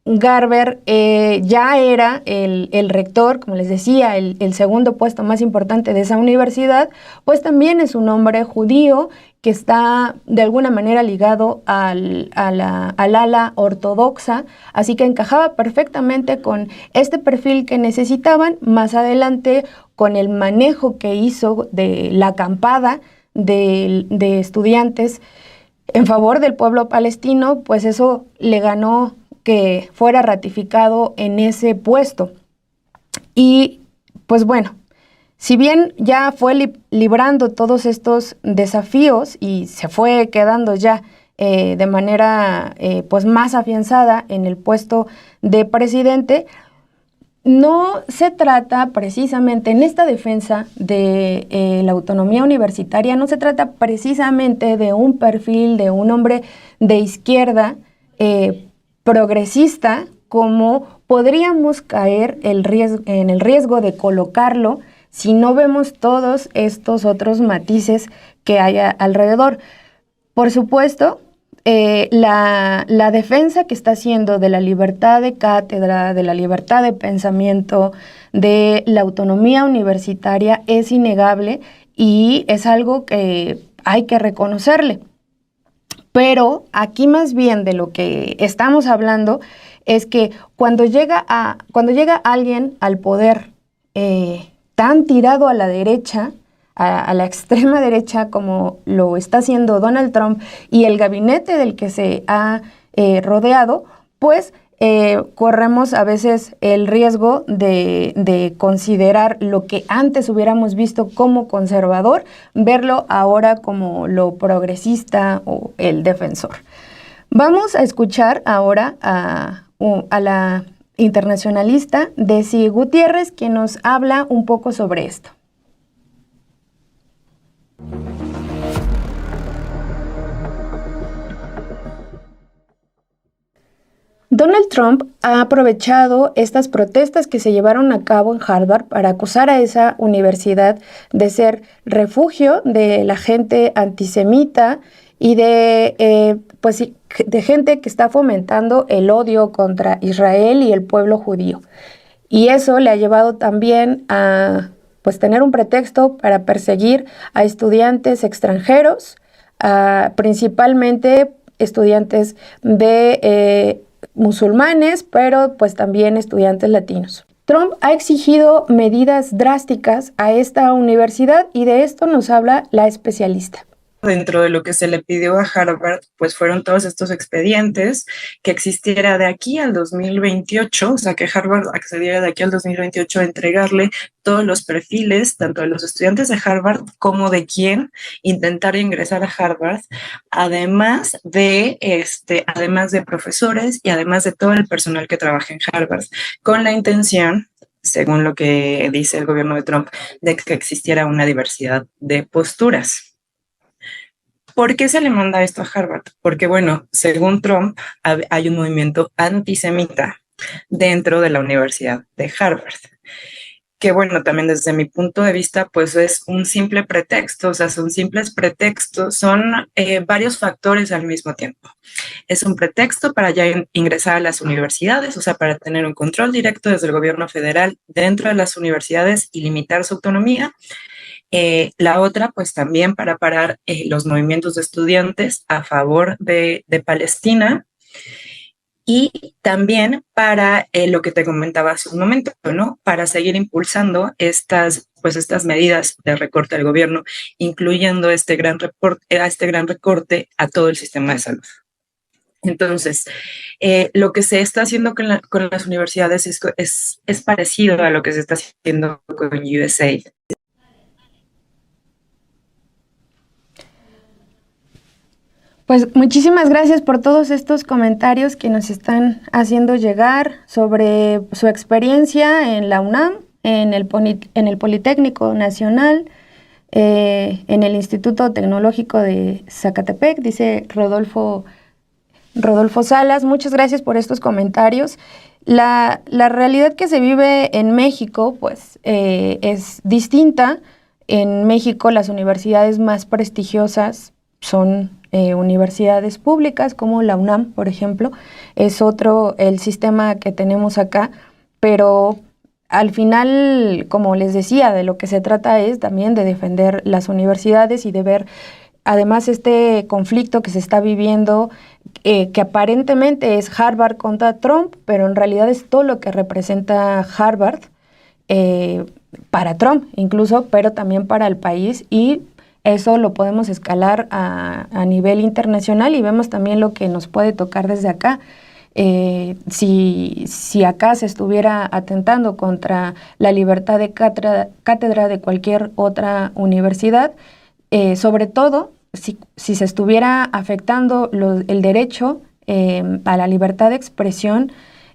Garber ya era el rector, como les decía, el segundo puesto más importante de esa universidad, pues también es un hombre judío que está de alguna manera ligado al ala ortodoxa, así que encajaba perfectamente con este perfil que necesitaban. Más adelante, con el manejo que hizo de la acampada de estudiantes en favor del pueblo palestino, pues eso le ganó que fuera ratificado en ese puesto. Y pues bueno, si bien ya fue librando todos estos desafíos y se fue quedando ya de manera pues más afianzada en el puesto de presidente, no se trata precisamente en esta defensa de la autonomía universitaria, no se trata precisamente de un perfil de un hombre de izquierda progresista, como podríamos caer en el riesgo de colocarlo si no vemos todos estos otros matices que hay alrededor. Por supuesto, la defensa que está haciendo de la libertad de cátedra, de la libertad de pensamiento, de la autonomía universitaria es innegable y es algo que hay que reconocerle. Pero aquí más bien de lo que estamos hablando es que cuando llega alguien al poder tan tirado a la derecha, a la extrema derecha como lo está haciendo Donald Trump y el gabinete del que se ha rodeado, pues corremos a veces el riesgo de considerar lo que antes hubiéramos visto como conservador, verlo ahora como lo progresista o el defensor. Vamos a escuchar ahora a la internacionalista Desi Gutiérrez, quien nos habla un poco sobre esto. Donald Trump ha aprovechado estas protestas que se llevaron a cabo en Harvard para acusar a esa universidad de ser refugio de la gente antisemita y de gente que está fomentando el odio contra Israel y el pueblo judío. Y eso le ha llevado también a tener un pretexto para perseguir a estudiantes extranjeros, principalmente estudiantes de musulmanes, pero pues también estudiantes latinos. Trump ha exigido medidas drásticas a esta universidad y de esto nos habla la especialista. Dentro de lo que se le pidió a Harvard, pues fueron todos estos expedientes, que existiera de aquí al 2028, o sea, que Harvard accediera de aquí al 2028 a entregarle todos los perfiles, tanto de los estudiantes de Harvard como de quien intentara ingresar a Harvard, además de profesores y además de todo el personal que trabaja en Harvard, con la intención, según lo que dice el gobierno de Trump, de que existiera una diversidad de posturas. ¿Por qué se le manda esto a Harvard? Porque, bueno, según Trump, hay un movimiento antisemita dentro de la Universidad de Harvard, que, bueno, también desde mi punto de vista, pues es un simple pretexto, o sea, son simples pretextos, son varios factores al mismo tiempo. Es un pretexto para ya ingresar a las universidades, o sea, para tener un control directo desde el gobierno federal dentro de las universidades y limitar su autonomía. La otra, pues también para parar los movimientos de estudiantes a favor de Palestina y también para lo que te comentaba hace un momento, ¿no? Para seguir impulsando estas medidas de recorte del gobierno, incluyendo este gran recorte a todo el sistema de salud. Entonces, lo que se está haciendo con las universidades es parecido a lo que se está haciendo con USAID. Pues muchísimas gracias por todos estos comentarios que nos están haciendo llegar sobre su experiencia en la UNAM, en el Politécnico Nacional, en el Instituto Tecnológico de Zacatepec, dice Rodolfo Salas. Muchas gracias por estos comentarios. La realidad que se vive en México, pues, es distinta. En México las universidades más prestigiosas son universidades públicas, como la UNAM, por ejemplo. Es otro el sistema que tenemos acá, pero al final, como les decía, de lo que se trata es también de defender las universidades y de ver, además, este conflicto que se está viviendo, que aparentemente es Harvard contra Trump, pero en realidad es todo lo que representa Harvard para Trump incluso, pero también para el país, y eso lo podemos escalar a nivel internacional y vemos también lo que nos puede tocar desde acá. Si acá se estuviera atentando contra la libertad de cátedra de cualquier otra universidad, sobre todo si se estuviera afectando el derecho a la libertad de expresión,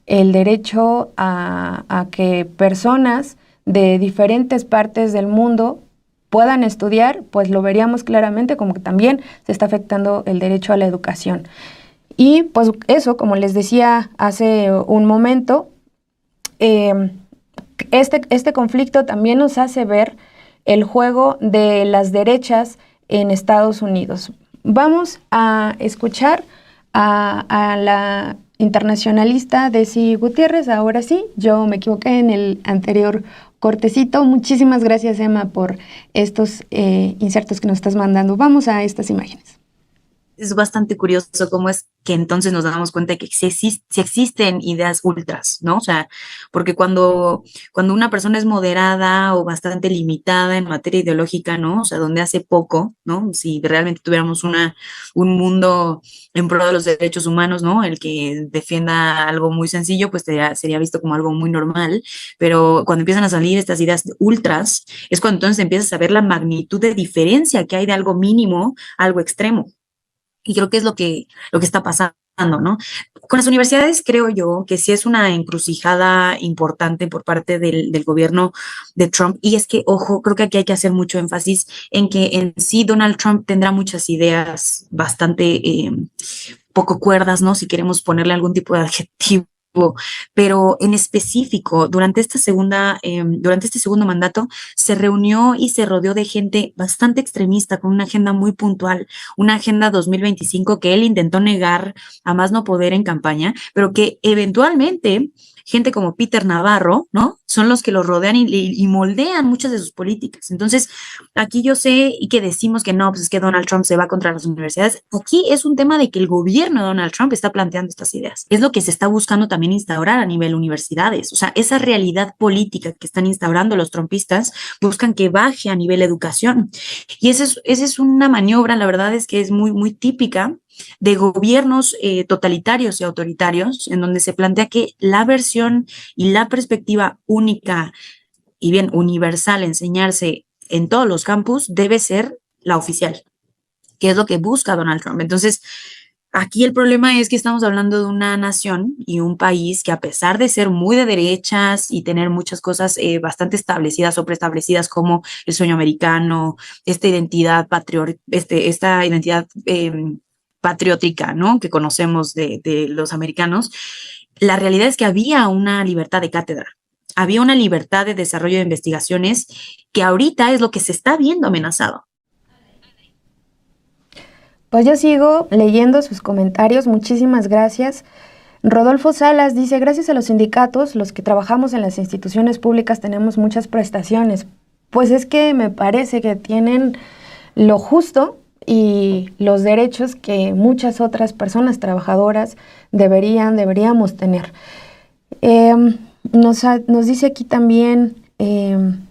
el derecho a que personas de diferentes partes del mundo puedan estudiar, pues lo veríamos claramente como que también se está afectando el derecho a la educación. Y pues eso, como les decía hace un momento, este conflicto también nos hace ver el juego de las derechas en Estados Unidos. Vamos a escuchar a la internacionalista Desi Gutiérrez. Ahora sí, yo me equivoqué en el anterior cortecito. Muchísimas gracias, Emma, por estos insertos que nos estás mandando. Vamos a estas imágenes. Es bastante curioso cómo es que entonces nos damos cuenta de que sí existen ideas ultras, ¿no? O sea, porque cuando una persona es moderada o bastante limitada en materia ideológica, ¿no? O sea, donde hace poco, ¿no? Si realmente tuviéramos un mundo en pro de los derechos humanos, ¿no? El que defienda algo muy sencillo, pues sería visto como algo muy normal, pero cuando empiezan a salir estas ideas ultras, es cuando entonces empiezas a ver la magnitud de diferencia que hay de algo mínimo a algo extremo. Y creo que es lo que está pasando, ¿no? Con las universidades creo yo que sí es una encrucijada importante por parte del gobierno de Trump. Y es que, ojo, creo que aquí hay que hacer mucho énfasis en que en sí Donald Trump tendrá muchas ideas bastante poco cuerdas, ¿no? Si queremos ponerle algún tipo de adjetivo. Pero en específico, durante este segundo mandato, se reunió y se rodeó de gente bastante extremista, con una agenda muy puntual, una agenda 2025 que él intentó negar a más no poder en campaña, pero que eventualmente gente como Peter Navarro, ¿no? Son los que lo rodean y moldean muchas de sus políticas. Entonces, aquí yo sé y que decimos que no, pues es que Donald Trump se va contra las universidades. Aquí es un tema de que el gobierno de Donald Trump está planteando estas ideas. Es lo que se está buscando también instaurar a nivel universidades. O sea, esa realidad política que están instaurando los trumpistas buscan que baje a nivel educación. Y esa es una maniobra, la verdad es que es muy, muy típica de gobiernos totalitarios y autoritarios, en donde se plantea que la versión y la perspectiva única y bien universal enseñarse en todos los campus debe ser la oficial, que es lo que busca Donald Trump. Entonces, aquí el problema es que estamos hablando de una nación y un país que, a pesar de ser muy de derechas y tener muchas cosas bastante establecidas o preestablecidas, como el sueño americano, esta identidad patriótica, ¿no? Que conocemos de los americanos, la realidad es que había una libertad de cátedra, había una libertad de desarrollo de investigaciones que ahorita es lo que se está viendo amenazado. Pues yo sigo leyendo sus comentarios. Muchísimas gracias. Rodolfo Salas dice: gracias a los sindicatos, los que trabajamos en las instituciones públicas tenemos muchas prestaciones. Pues es que me parece que tienen lo justo y los derechos que muchas otras personas trabajadoras deberíamos tener. Nos dice aquí también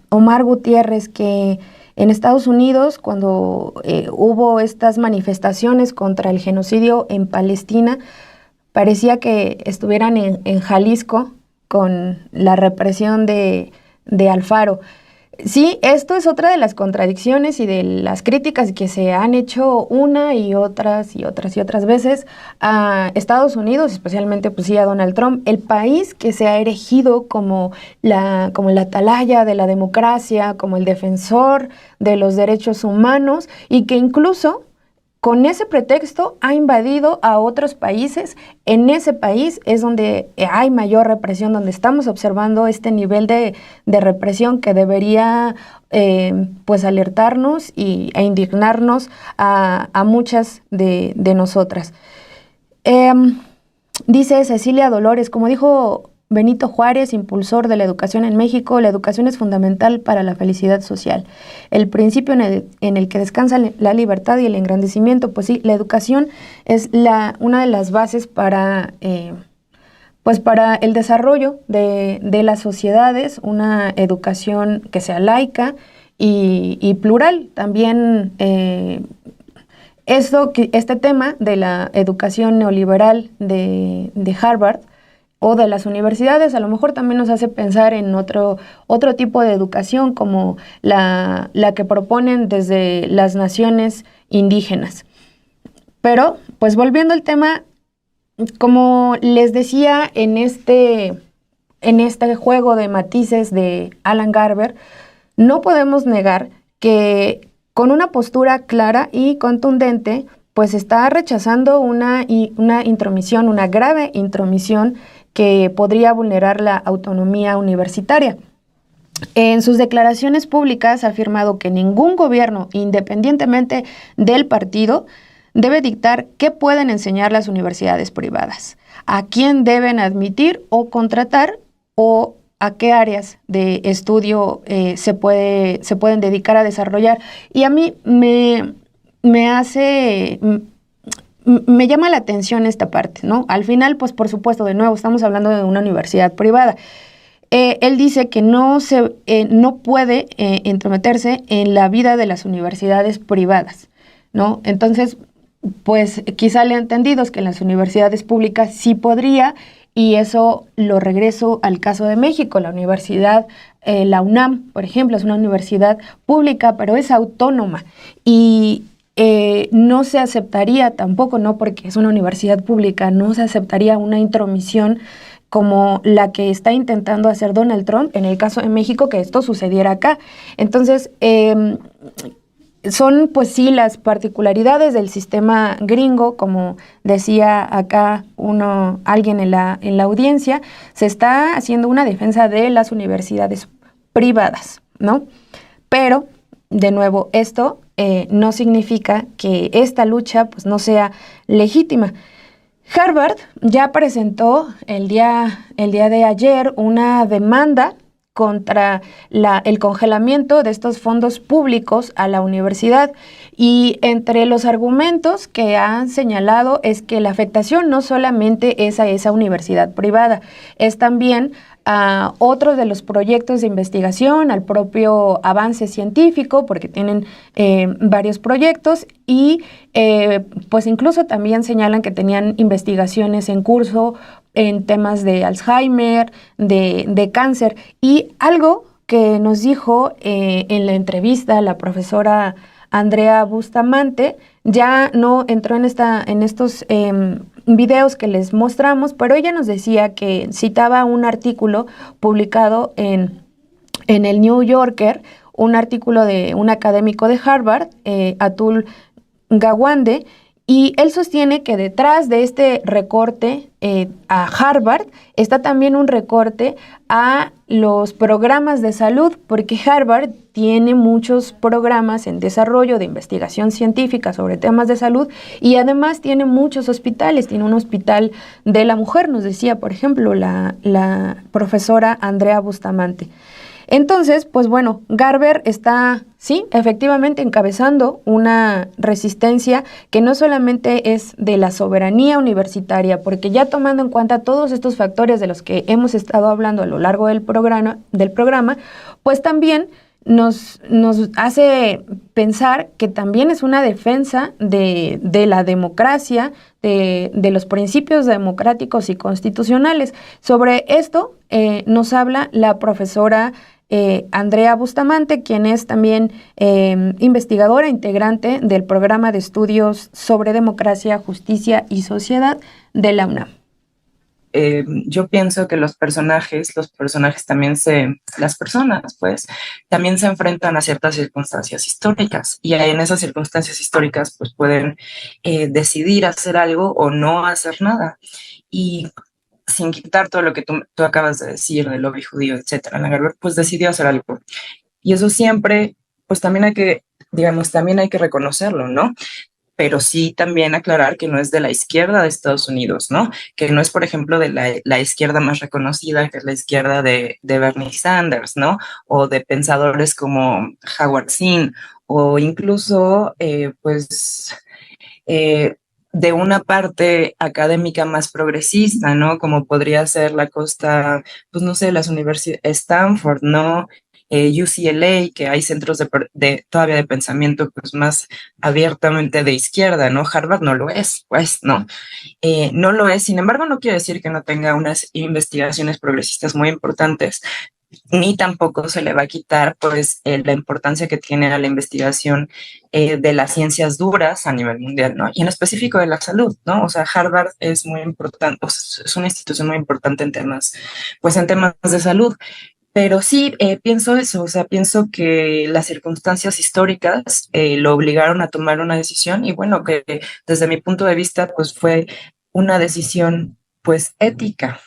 Omar Gutiérrez que en Estados Unidos, cuando hubo estas manifestaciones contra el genocidio en Palestina, parecía que estuvieran en Jalisco con la represión de Alfaro. Sí, esto es otra de las contradicciones y de las críticas que se han hecho una y otras y otras y otras veces a Estados Unidos, especialmente pues sí a Donald Trump, el país que se ha erigido como la atalaya de la democracia, como el defensor de los derechos humanos y que incluso con ese pretexto ha invadido a otros países. En ese país es donde hay mayor represión, donde estamos observando este nivel de represión que debería pues alertarnos e indignarnos a muchas de nosotras. Dice Cecilia Dolores, como dijo Benito Juárez, impulsor de la educación en México, la educación es fundamental para la felicidad social. El principio en el que descansa la libertad y el engrandecimiento, pues sí, la educación es una de las bases para el desarrollo de las sociedades, una educación que sea laica y plural. También este tema de la educación neoliberal de Harvard o de las universidades, a lo mejor también nos hace pensar en otro tipo de educación como la que proponen desde las naciones indígenas. Pero, pues volviendo al tema, como les decía en este juego de matices de Alan Garber, no podemos negar que con una postura clara y contundente, pues está rechazando una intromisión, una grave intromisión que podría vulnerar la autonomía universitaria. En sus declaraciones públicas ha afirmado que ningún gobierno, independientemente del partido, debe dictar qué pueden enseñar las universidades privadas, a quién deben admitir o contratar o a qué áreas de estudio se pueden dedicar a desarrollar. Y a mí me llama la atención esta parte, ¿no? Al final, pues por supuesto, de nuevo, estamos hablando de una universidad privada. Él dice que no puede entrometerse en la vida de las universidades privadas, ¿no? Entonces, pues quizá le ha entendido es que en las universidades públicas sí podría, y eso lo regreso al caso de México. La universidad, la UNAM, por ejemplo, es una universidad pública, pero es autónoma y no se aceptaría tampoco, no porque es una universidad pública, no se aceptaría una intromisión como la que está intentando hacer Donald Trump en el caso de México, que esto sucediera acá. Entonces, son pues sí las particularidades del sistema gringo, como decía acá alguien en la audiencia, se está haciendo una defensa de las universidades privadas, ¿no? Pero, de nuevo, esto no significa que esta lucha pues no sea legítima. Harvard ya presentó el día de ayer una demanda contra el congelamiento de estos fondos públicos a la universidad, y entre los argumentos que han señalado es que la afectación no solamente es a esa universidad privada, es también a otros de los proyectos de investigación, al propio avance científico, porque tienen varios proyectos, y pues incluso también señalan que tenían investigaciones en curso en temas de Alzheimer, de cáncer. Y algo que nos dijo en la entrevista la profesora Andrea Bustamante, ya no entró en estos videos que les mostramos, pero ella nos decía que citaba un artículo publicado en el New Yorker, un artículo de un académico de Harvard, Atul Gawande, y él sostiene que detrás de este recorte a Harvard está también un recorte a los programas de salud, porque Harvard tiene muchos programas en desarrollo de investigación científica sobre temas de salud y además tiene muchos hospitales. Tiene un hospital de la mujer, nos decía, por ejemplo, la profesora Andrea Bustamante. Entonces, pues bueno, Garber está, sí, efectivamente encabezando una resistencia que no solamente es de la soberanía universitaria, porque ya tomando en cuenta todos estos factores de los que hemos estado hablando a lo largo del programa, pues también nos hace pensar que también es una defensa de la democracia, de los principios democráticos y constitucionales. Sobre esto nos habla la profesora Andrea Bustamante, quien es también investigadora integrante del programa de estudios sobre democracia, justicia y sociedad de la UNAM. Yo pienso que las personas pues, también se enfrentan a ciertas circunstancias históricas y en esas circunstancias históricas pues pueden decidir hacer algo o no hacer nada. Y sin quitar todo lo que tú acabas de decir del lobby judío, etcétera, Lagerberg pues decidió hacer algo. Y eso siempre, pues también hay que reconocerlo, ¿no? Pero sí también aclarar que no es de la izquierda de Estados Unidos, ¿no? Que no es, por ejemplo, de la izquierda más reconocida, que es la izquierda de Bernie Sanders, ¿no? O de pensadores como Howard Zinn, o incluso, de una parte académica más progresista, ¿no? Como podría ser la costa, pues no sé, las universidades, Stanford, ¿no? UCLA, que hay centros todavía de pensamiento pues más abiertamente de izquierda, ¿no? Harvard no lo es, pues, ¿no? No lo es, sin embargo, no quiere decir que no tenga unas investigaciones progresistas muy importantes, ni tampoco se le va a quitar pues la importancia que tiene a la investigación de las ciencias duras a nivel mundial, ¿no? Y en específico de la salud, ¿no? O sea, Harvard es muy importante, es una institución muy importante en temas de salud. Pero sí, pienso eso, o sea, pienso que las circunstancias históricas lo obligaron a tomar una decisión y bueno, que desde mi punto de vista, pues fue una decisión, pues, ética.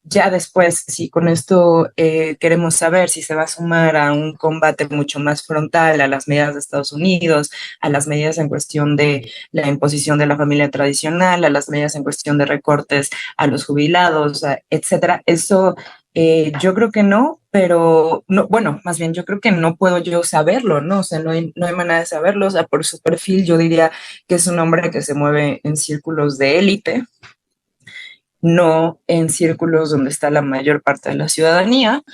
Ya después, si con esto queremos saber si se va a sumar a un combate mucho más frontal a las medidas de Estados Unidos, a las medidas en cuestión de la imposición de la familia tradicional, a las medidas en cuestión de recortes a los jubilados, etcétera, eso yo creo que no, pero no, bueno, más bien yo creo que no puedo yo saberlo, ¿no? O sea, no hay manera de saberlo, o sea, por su perfil yo diría que es un hombre que se mueve en círculos de élite, no en círculos donde está la mayor parte de la ciudadanía,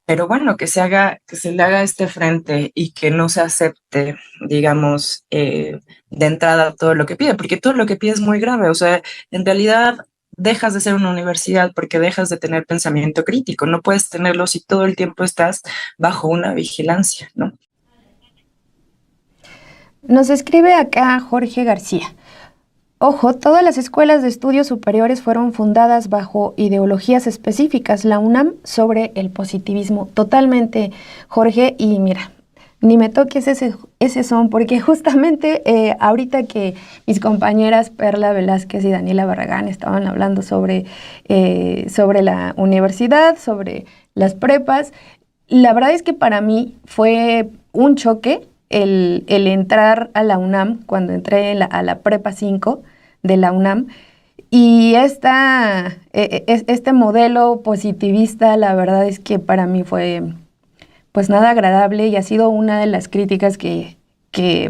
pero bueno, que se le haga este frente y que no se acepte, digamos, de entrada todo lo que pide, porque todo lo que pide es muy grave, o sea, en realidad dejas de ser una universidad porque dejas de tener pensamiento crítico, no puedes tenerlo si todo el tiempo estás bajo una vigilancia, ¿no? Nos escribe acá Jorge García. Ojo, todas las escuelas de estudios superiores fueron fundadas bajo ideologías específicas, la UNAM sobre el positivismo. Totalmente, Jorge, y mira, ni me toques ese son, porque justamente ahorita que mis compañeras Perla Velázquez y Daniela Barragán estaban hablando sobre la universidad, sobre las prepas, la verdad es que para mí fue un choque el entrar a la UNAM, cuando entré a la prepa 5 de la UNAM, y este modelo positivista, la verdad es que para mí fue pues nada agradable y ha sido una de las críticas que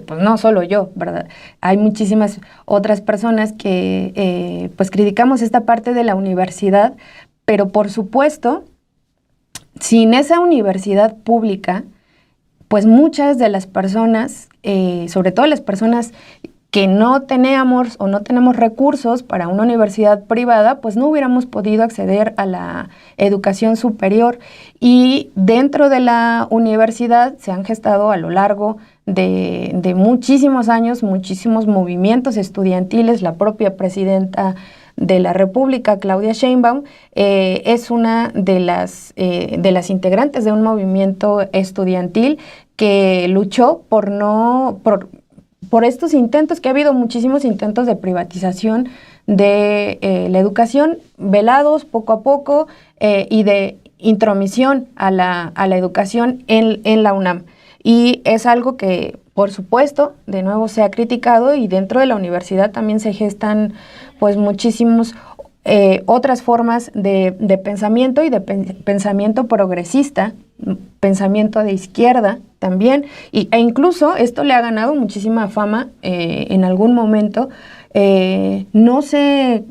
pues no solo yo, ¿verdad? Hay muchísimas otras personas que pues criticamos esta parte de la universidad, pero por supuesto, sin esa universidad pública, pues muchas de las personas, sobre todo las personas que no teníamos o no tenemos recursos para una universidad privada, pues no hubiéramos podido acceder a la educación superior. Y dentro de la universidad se han gestado a lo largo de muchísimos años, muchísimos movimientos estudiantiles. La propia presidenta de la República, Claudia Sheinbaum, es una de las integrantes de un movimiento estudiantil que luchó por estos intentos, que ha habido muchísimos intentos de privatización de la educación, velados poco a poco, y de intromisión a la educación en la UNAM. Y es algo que, por supuesto, de nuevo se ha criticado, y dentro de la universidad también se gestan pues muchísimos otras formas de pensamiento y de pensamiento progresista, pensamiento de izquierda también, e incluso esto le ha ganado muchísima fama. En algún momento no se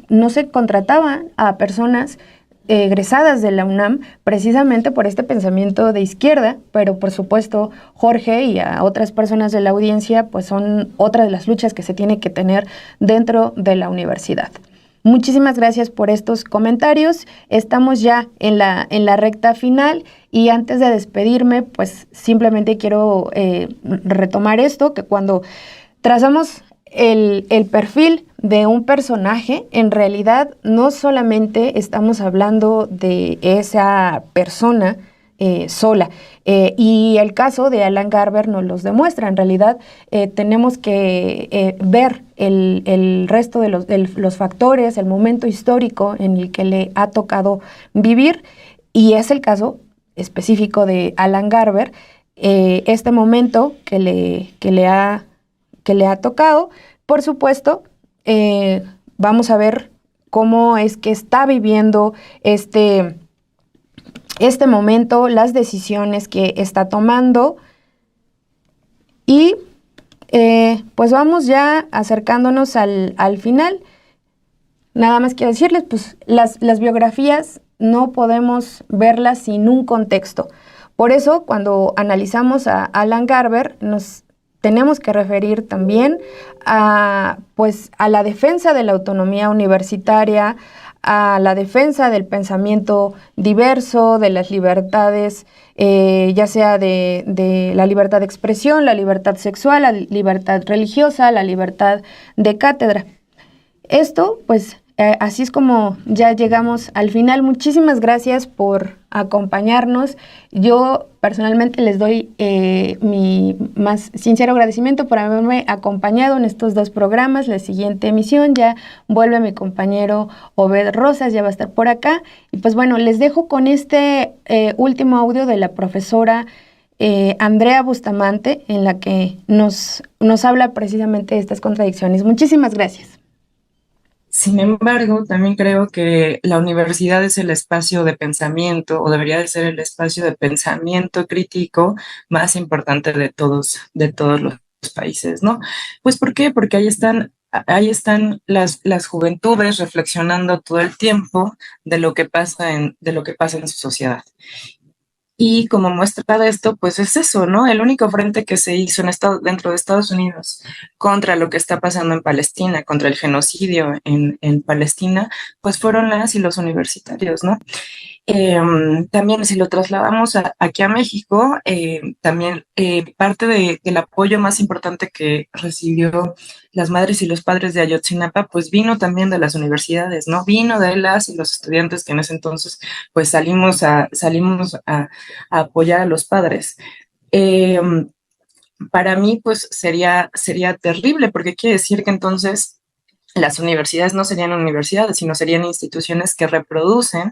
contrataban a personas egresadas de la UNAM precisamente por este pensamiento de izquierda, pero por supuesto Jorge y a otras personas de la audiencia pues son otra de las luchas que se tiene que tener dentro de la universidad. Muchísimas gracias por estos comentarios. Estamos ya en la recta final y antes de despedirme, pues simplemente quiero retomar esto, que cuando trazamos el perfil de un personaje, en realidad no solamente estamos hablando de esa persona sola. Y el caso de Alan Garber nos los demuestra. En realidad tenemos que ver el resto de los factores, el momento histórico en el que le ha tocado vivir, y es el caso específico de Alan Garber, este momento que le ha tocado. Por supuesto, vamos a ver cómo es que está viviendo este momento, las decisiones que está tomando, y pues vamos ya acercándonos al final. Nada más quiero decirles, pues las biografías no podemos verlas sin un contexto. Por eso, cuando analizamos a Alan Garber, nos tenemos que referir también a la defensa de la autonomía universitaria, a la defensa del pensamiento diverso, de las libertades, ya sea de la libertad de expresión, la libertad sexual, la libertad religiosa, la libertad de cátedra. Esto, pues, así es como ya llegamos al final. Muchísimas gracias por acompañarnos. Yo personalmente les doy mi más sincero agradecimiento por haberme acompañado en estos 2 programas. La siguiente emisión ya vuelve mi compañero Obed Rosas, ya va a estar por acá. Y pues bueno, les dejo con este último audio de la profesora Andrea Bustamante, en la que nos habla precisamente de estas contradicciones. Muchísimas gracias. Sin embargo, también creo que la universidad es el espacio de pensamiento, o debería de ser el espacio de pensamiento crítico más importante de todos los países, ¿no? Pues ¿por qué? Porque ahí están las juventudes reflexionando todo el tiempo de lo que pasa en su sociedad. Y como muestra de esto, pues es eso, ¿no? El único frente que se hizo dentro de Estados Unidos contra lo que está pasando en Palestina, contra el genocidio en Palestina, pues fueron las y los universitarios, ¿no? También si lo trasladamos aquí a México, también parte del apoyo más importante que recibió las madres y los padres de Ayotzinapa, pues vino también de las universidades, ¿no? Vino de las y los estudiantes que en ese entonces pues salimos a apoyar a los padres. Para mí pues sería terrible, porque quiere decir que entonces las universidades no serían universidades, sino serían instituciones que reproducen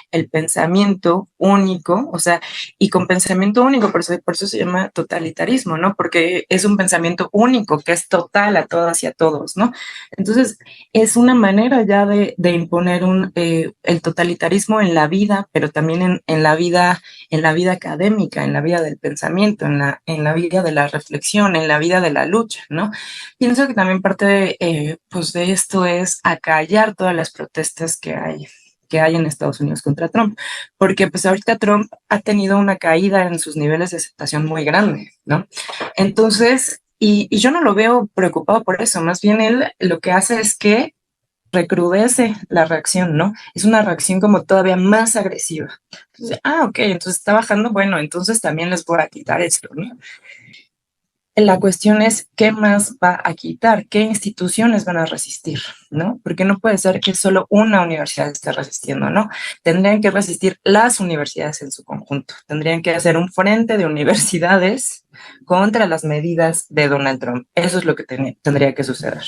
el pensamiento único, o sea, y con pensamiento único, por eso se llama totalitarismo, ¿no? Porque es un pensamiento único que es total a todas y a todos, ¿no? Entonces, es una manera ya de imponer el totalitarismo en la vida, pero también en la vida académica, en la vida del pensamiento, en la vida de la reflexión, en la vida de la lucha, ¿no? Pienso que también parte de esto es acallar todas las protestas que hay en Estados Unidos contra Trump, porque pues ahorita Trump ha tenido una caída en sus niveles de aceptación muy grande, ¿no? Entonces, y yo no lo veo preocupado por eso, más bien él lo que hace es que recrudece la reacción, ¿no? Es una reacción como todavía más agresiva. Entonces, ok, entonces está bajando, bueno, entonces también les voy a quitar esto, ¿no? La cuestión es qué más va a quitar, qué instituciones van a resistir, ¿no? Porque no puede ser que solo una universidad esté resistiendo, ¿no? Tendrían que resistir las universidades en su conjunto. Tendrían que hacer un frente de universidades contra las medidas de Donald Trump. Eso es lo que tendría que suceder.